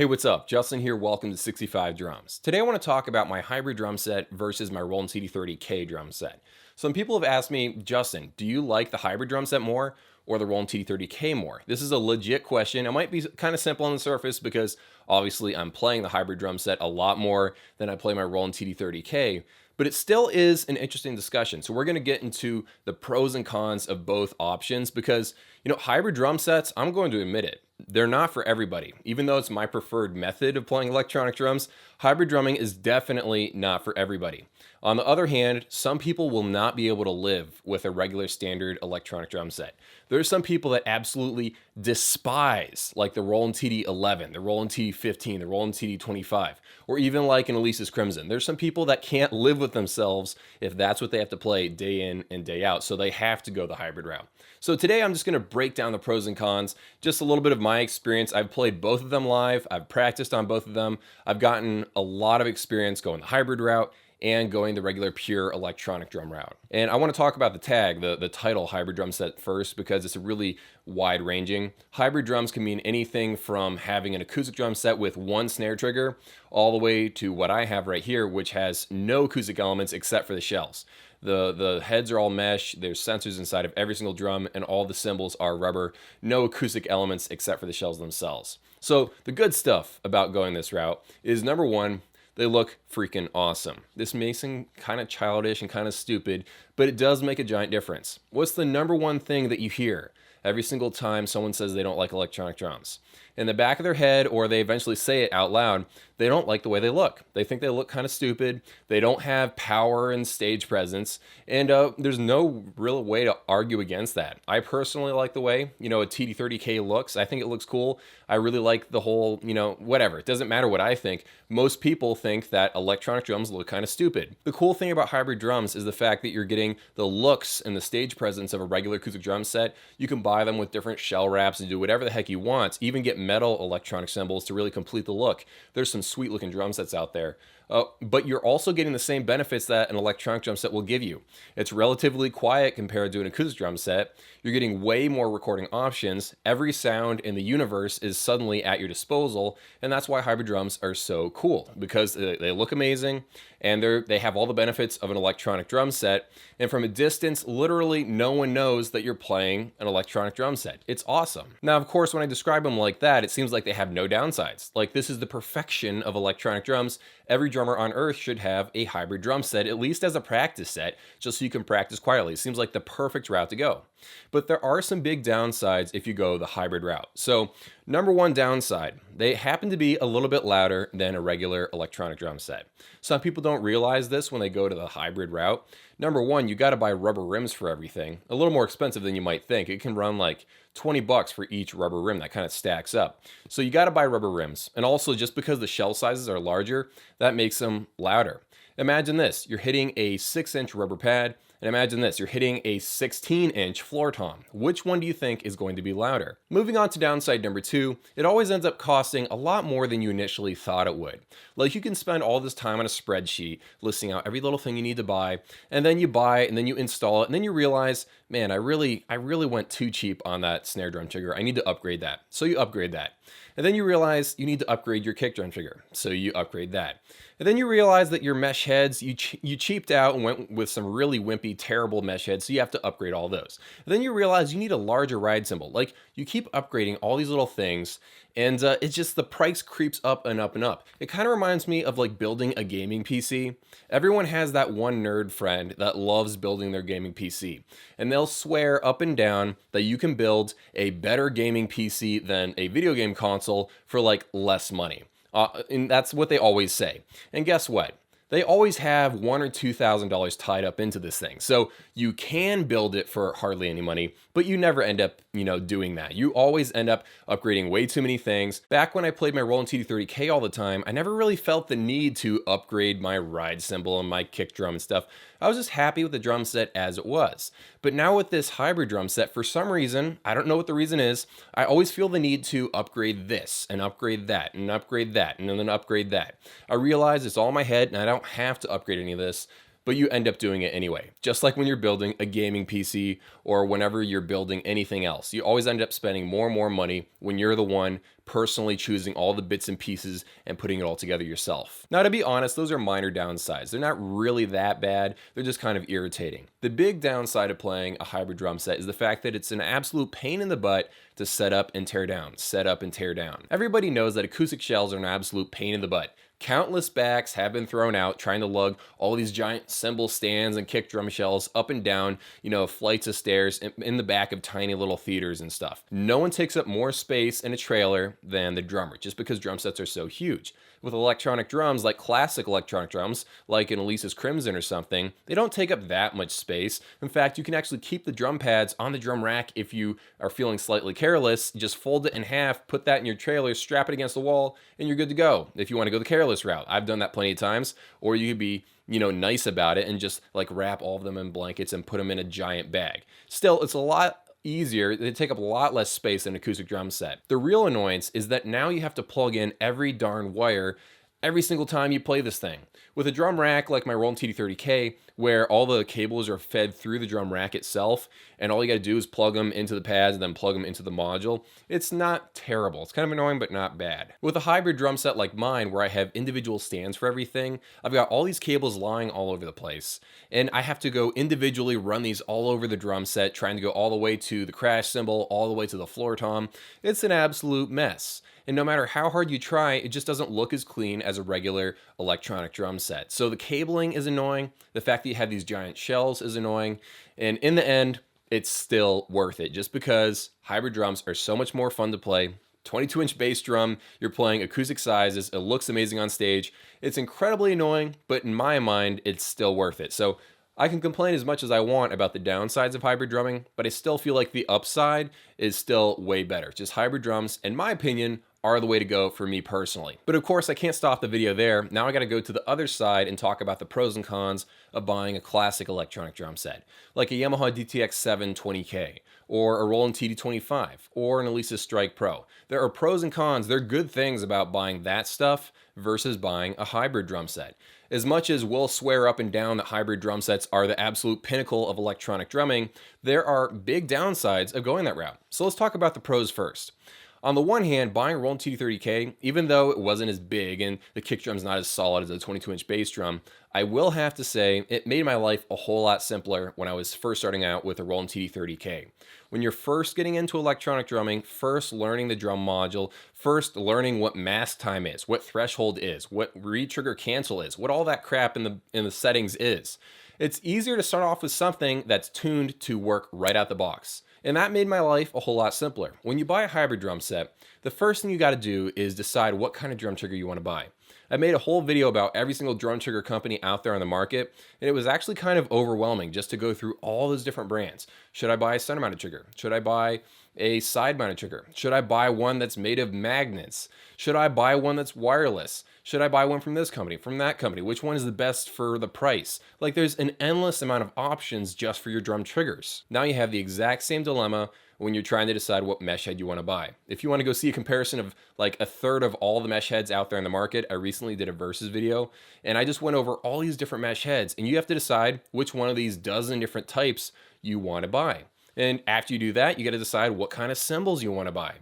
Hey, what's up? Justin here. Welcome to 65 Drums. Today I want to talk about my hybrid drum set versus my Roland TD30K drum set. Some people have asked me, Justin, do you like the hybrid drum set more or the Roland TD30K more? This is a legit question. It might be kind of simple on the surface because obviously I'm playing the hybrid drum set a lot more than I play my Roland TD30K, but it still is an interesting discussion. So we're going to get into the pros and cons of both options because, hybrid drum sets, I'm going to admit it, they're not for everybody. Even though it's my preferred method of playing electronic drums, hybrid drumming is definitely not for everybody. On the other hand, some people will not be able to live with a regular standard electronic drum set. There are some people that absolutely despise like the Roland TD11, the Roland TD15, the Roland TD25, or even like an Elisa's Crimson. There's some people that can't live with themselves if that's what they have to play day in and day out, so they have to go the hybrid route. So today I'm just going to break down the pros and cons, just a little bit of my experience. I've played both of them live, I've practiced on both of them, I've gotten a lot of experience going the hybrid route and going the regular pure electronic drum route. And I want to talk about the tag, the title hybrid drum set first, because it's a really wide ranging. Hybrid drums can mean anything from having an acoustic drum set with one snare trigger all the way to what I have right here, which has no acoustic elements except for the shells. The heads are all mesh, there's sensors inside of every single drum, and all the cymbals are rubber, no acoustic elements except for the shells themselves. So the good stuff about going this route is, number one, they look freaking awesome. This may seem kind of childish and kind of stupid, but it does make a giant difference. What's the number one thing that you hear every single time someone says they don't like electronic drums? In the back of their head, or they eventually say it out loud, they don't like the way they look. They think they look kind of stupid. They don't have power and stage presence. And there's no real way to argue against that. I personally like the way, a TD30K looks. I think it looks cool. I really like the whole, whatever. It doesn't matter what I think. Most people think that electronic drums look kind of stupid. The cool thing about hybrid drums is the fact that you're getting the looks and the stage presence of a regular acoustic drum set. You can buy them with different shell wraps and do whatever the heck you want. Even get metal electronic cymbals to really complete the look. There's some sweet looking drum sets out there. But you're also getting the same benefits that an electronic drum set will give you. It's relatively quiet compared to an acoustic drum set. You're getting way more recording options. Every sound in the universe is suddenly at your disposal, and that's why hybrid drums are so cool, because they look amazing and they have all the benefits of an electronic drum set. And from a distance, literally no one knows that you're playing an electronic drum set. It's awesome. Now, of course, when I describe them like that, it seems like they have no downsides. Like, this is the perfection of electronic drums. Every drummer on earth should have a hybrid drum set, at least as a practice set, just so you can practice quietly. It seems like the perfect route to go. But there are some big downsides if you go the hybrid route. So, number one downside, they happen to be a little bit louder than a regular electronic drum set. Some people don't realize this when they go to the hybrid route. Number one, you got to buy rubber rims for everything. A little more expensive than you might think. It can run like 20 bucks for each rubber rim. That kind of stacks up. So you got to buy rubber rims. And also, just because the shell sizes are larger, that makes them louder. Imagine this, you're hitting a 6-inch rubber pad, and imagine this, you're hitting a 16-inch floor tom. Which one do you think is going to be louder? Moving on to downside number two, it always ends up costing a lot more than you initially thought it would. Like, you can spend all this time on a spreadsheet listing out every little thing you need to buy, and then you buy it, and then you install it, and then you realize, man, I really went too cheap on that snare drum trigger. I need to upgrade that. So you upgrade that. And then you realize you need to upgrade your kick drum trigger. So you upgrade that. And then you realize that your mesh heads, you cheaped out and went with some really wimpy, terrible mesh heads, so you have to upgrade all those. And then you realize you need a larger ride cymbal. Like, you keep upgrading all these little things, and it's just the price creeps up and up and up. It kind of reminds me of like building a gaming PC. Everyone has that one nerd friend that loves building their gaming PC, and they'll swear up and down that you can build a better gaming PC than a video game console for like less money. And that's what they always say. And guess what? They always have $1,000 or $2,000 tied up into this thing. So you can build it for hardly any money, but you never end up, doing that. You always end up upgrading way too many things. Back when I played my Roland TD30K all the time, I never really felt the need to upgrade my ride cymbal and my kick drum and stuff. I was just happy with the drum set as it was. But now with this hybrid drum set, for some reason, I don't know what the reason is, I always feel the need to upgrade this and upgrade that and upgrade that and then upgrade that. I realize it's all in my head and I don't have to upgrade any of this. but you end up doing it anyway. Just like when you're building a gaming PC or whenever you're building anything else, you always end up spending more and more money when you're the one personally choosing all the bits and pieces and putting it all together yourself. Now, to be honest, those are minor downsides. They're not really that bad. They're just kind of irritating. The big downside of playing a hybrid drum set is the fact that it's an absolute pain in the butt to set up and tear down, set up and tear down. Everybody knows that acoustic shells are an absolute pain in the butt. Countless backs have been thrown out trying to lug all these giant cymbal stands and kick drum shells up and down, flights of stairs in the back of tiny little theaters and stuff. No one takes up more space in a trailer than the drummer, just because drum sets are so huge. With electronic drums, like classic electronic drums, like an Elisa's Crimson or something, they don't take up that much space. In fact, you can actually keep the drum pads on the drum rack if you are feeling slightly careless. Just fold it in half, put that in your trailer, strap it against the wall, and you're good to go. If you want to go the careless route, I've done that plenty of times. Or you could be, nice about it and just like wrap all of them in blankets and put them in a giant bag. Still, it's a lot easier. They take up a lot less space than an acoustic drum set. The real annoyance is that now you have to plug in every darn wire every single time you play this thing. With a drum rack like my Roland TD30K, where all the cables are fed through the drum rack itself, and all you gotta do is plug them into the pads and then plug them into the module, it's not terrible. It's kind of annoying, but not bad. With a hybrid drum set like mine, where I have individual stands for everything, I've got all these cables lying all over the place, and I have to go individually run these all over the drum set, trying to go all the way to the crash cymbal, all the way to the floor tom. It's an absolute mess. And no matter how hard you try, it just doesn't look as clean as a regular electronic drum set. So the cabling is annoying. The fact that you have these giant shells is annoying. And in the end, it's still worth it just because hybrid drums are so much more fun to play. 22-inch bass drum, you're playing acoustic sizes, it looks amazing on stage. It's incredibly annoying, but in my mind, it's still worth it. So I can complain as much as I want about the downsides of hybrid drumming, but I still feel like the upside is still way better. Just hybrid drums, in my opinion, are the way to go for me personally. But of course, I can't stop the video there. Now I gotta go to the other side and talk about the pros and cons of buying a classic electronic drum set, like a Yamaha DTX 720K, or a Roland TD25, or an Elisa Strike Pro. There are pros and cons. There are good things about buying that stuff versus buying a hybrid drum set. As much as we'll swear up and down that hybrid drum sets are the absolute pinnacle of electronic drumming, there are big downsides of going that route. So let's talk about the pros first. On the one hand, buying a Roland TD30K, even though it wasn't as big and the kick drum's not as solid as a 22-inch bass drum, I will have to say it made my life a whole lot simpler when I was first starting out with a Roland TD30K. When you're first getting into electronic drumming, first learning the drum module, first learning what mask time is, what threshold is, what read trigger cancel is, what all that crap in the settings is, it's easier to start off with something that's tuned to work right out the box. And that made my life a whole lot simpler. When you buy a hybrid drum set, the first thing you got to do is decide what kind of drum trigger you want to buy. I made a whole video about every single drum trigger company out there on the market, and it was actually kind of overwhelming just to go through all those different brands. Should I buy a center mounted trigger? Should I buy a side mounted trigger? Should I buy one that's made of magnets? Should I buy one that's wireless? Should I buy one from this company, from that company? Which one is the best for the price? Like, there's an endless amount of options just for your drum triggers. Now you have the exact same dilemma when you're trying to decide what mesh head you want to buy. If you want to go see a comparison of like a third of all the mesh heads out there in the market, I recently did a versus video, and I just went over all these different mesh heads, and you have to decide which one of these dozen different types you want to buy. And after you do that, you got to decide what kind of cymbals you want to buy.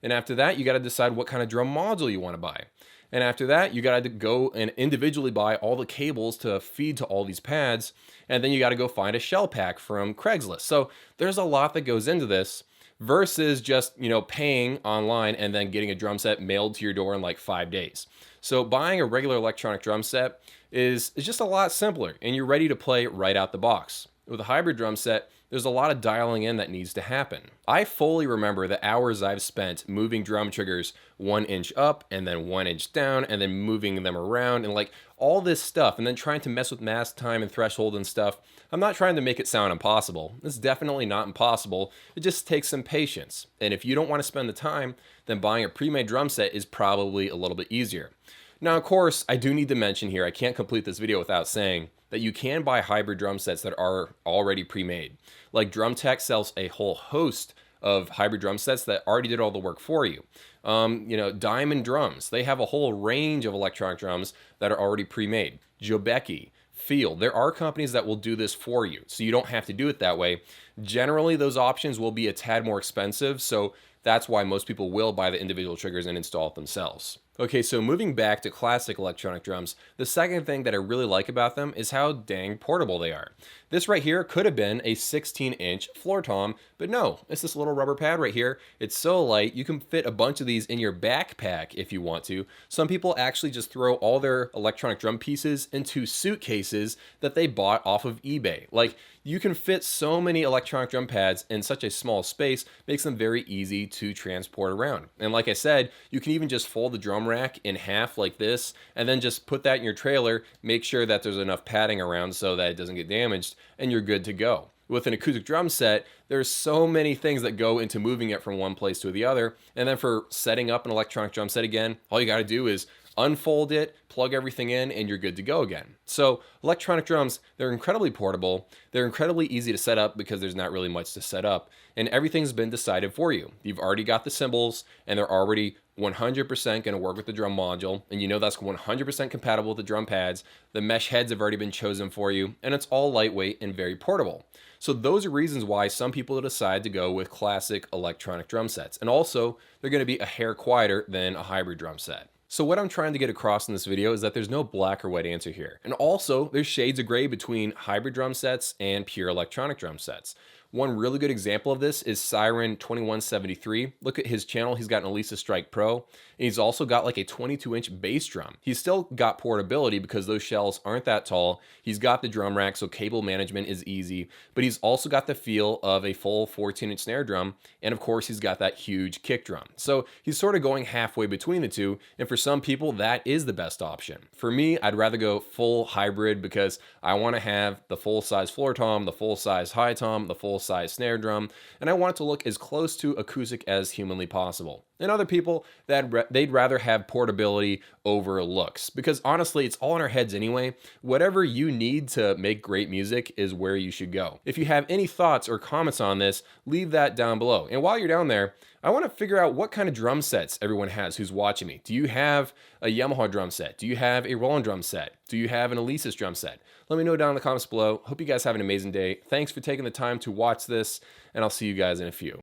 And after that, you got to decide what kind of drum module you want to buy. And after that, you got to go and individually buy all the cables to feed to all these pads. And then you got to go find a shell pack from Craigslist. So there's a lot that goes into this versus just, paying online and then getting a drum set mailed to your door in like 5 days. So buying a regular electronic drum set is just a lot simpler, and you're ready to play right out the box. With a hybrid drum set, there's a lot of dialing in that needs to happen. I fully remember the hours I've spent moving drum triggers 1 inch up and then 1 inch down and then moving them around and like all this stuff, and then trying to mess with mask time and threshold and stuff. I'm not trying to make it sound impossible. It's definitely not impossible. It just takes some patience. And if you don't want to spend the time, then buying a pre-made drum set is probably a little bit easier. Now, of course, I do need to mention here, I can't complete this video without saying that you can buy hybrid drum sets that are already pre-made. Like Drumtech sells a whole host of hybrid drum sets that already did all the work for you. Diamond Drums, they have a whole range of electronic drums that are already pre-made. Jobecki, feel. There are companies that will do this for you, so you don't have to do it that way. Generally, those options will be a tad more expensive, so that's why most people will buy the individual triggers and install it themselves. Okay, so moving back to classic electronic drums, the second thing that I really like about them is how dang portable they are. This right here could have been a 16-inch floor tom, but no, it's this little rubber pad right here. It's so light, you can fit a bunch of these in your backpack if you want to. Some people actually just throw all their electronic drum pieces into suitcases that they bought off of eBay. Like, you can fit so many electronic drum pads in such a small space, makes them very easy to transport around. And like I said, you can even just fold the drum rack in half like this, and then just put that in your trailer, make sure that there's enough padding around so that it doesn't get damaged, and you're good to go. With an acoustic drum set, there's so many things that go into moving it from one place to the other. And then for setting up an electronic drum set again, all you got to do is unfold it, plug everything in, and you're good to go again. So electronic drums, they're incredibly portable. They're incredibly easy to set up because there's not really much to set up. And everything's been decided for you. You've already got the cymbals, and they're already 100% going to work with the drum module, and you know that's 100% compatible with the drum pads. The mesh heads have already been chosen for you, and it's all lightweight and very portable. So those are reasons why some people decide to go with classic electronic drum sets. And also, they're going to be a hair quieter than a hybrid drum set. So what I'm trying to get across in this video is that there's no black or white answer here. And also, there's shades of gray between hybrid drum sets and pure electronic drum sets. One really good example of this is Siren 2173. Look at his channel. He's got an Elisa Strike Pro, and he's also got like a 22-inch bass drum. He's still got portability because those shells aren't that tall. He's got the drum rack, so cable management is easy, but he's also got the feel of a full 14-inch snare drum, and of course, he's got that huge kick drum. So he's sort of going halfway between the two, and for some people, that is the best option. For me, I'd rather go full hybrid because I want to have the full-size floor tom, the full-size high tom, the full-size snare drum, and I want it to look as close to acoustic as humanly possible. And other people, they'd rather have portability over looks, because honestly, it's all in our heads anyway. Whatever you need to make great music is where you should go. If you have any thoughts or comments on this, leave that down below. And while you're down there, I want to figure out what kind of drum sets everyone has who's watching me. Do you have a Yamaha drum set? Do you have a Roland drum set? Do you have an Elisa's drum set? Let me know down in the comments below. Hope you guys have an amazing day. Thanks for taking the time to watch this, and I'll see you guys in a few.